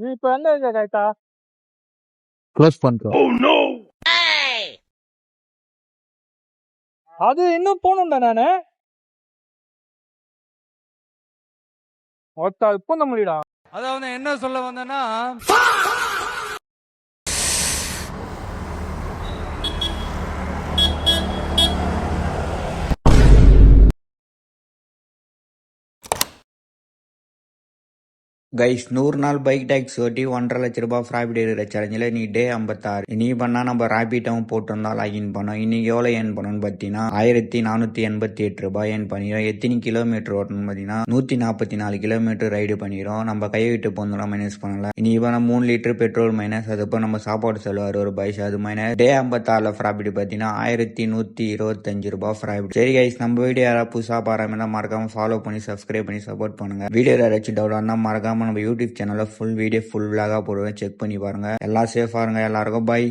நீ இப்ப எங்க இருக்க கரெக்டா? க்ளோஸ் பண்ணிக்கோ. அது இன்னும் போகணும்டா நானு. ஒருத்தா பூந்த முடியடா. அதாவது என்ன சொல்ல வந்தேன்னா, கைஸ் 100 நாள் பைக் டாக்ஸி ஓட்டி 1.5 லட்ச ரூபாய் ப்ராஃபிட் எடுக்கிற சேலஞ்சில் நீ டே 56 நீ பண்ணா நம்ம ராபிட்டாவும் போட்டிருந்தா லாகின் பண்ணோம். இன்னைக்கு எவ்வளோ ஏர்ன் பண்ணணும்னு பார்த்தீங்கன்னா 1488 ரூபாய் ஏர்ன் பண்ணிடும். எத்தனை கிலோமீட்டர் ஓட்டணும்னு பார்த்தீங்கன்னா 144 கிலோமீட்டர் ரைடு பண்ணிடும். நம்ம கையை விட்டு போனோம் மைனஸ் பண்ணல. இன்னைக்கு இப்போ 3 லிட்டர் பெட்ரோல் மைனஸ், அதுப்போ நம்ம சாப்பாடு செலவு 60 ரூபாய் அது மைனஸ். டே 56 ப்ராஃபிட் பார்த்தீங்கன்னா 1125 ரூபாய் ப்ராஃபிட். சரி கைஸ், நம்ம வீடியோ யாராவது புதுசாக பாராம மறக்காம ஃபாலோ பண்ணி சப்ஸ்கிரைப் பண்ணி சப்போர்ட் பண்ணுங்க. வீடியோ யாராச்சும் டவுட் இருந்தால் மறக்காம நம்ம யூடியூப் சேனல்ல ஃபுல் வீடியோ ஃபுல் விளாகா போடுவேன், செக் பண்ணி பாருங்க. எல்லாம் சேஃபா இருங்க, எல்லாருக்கும் பை.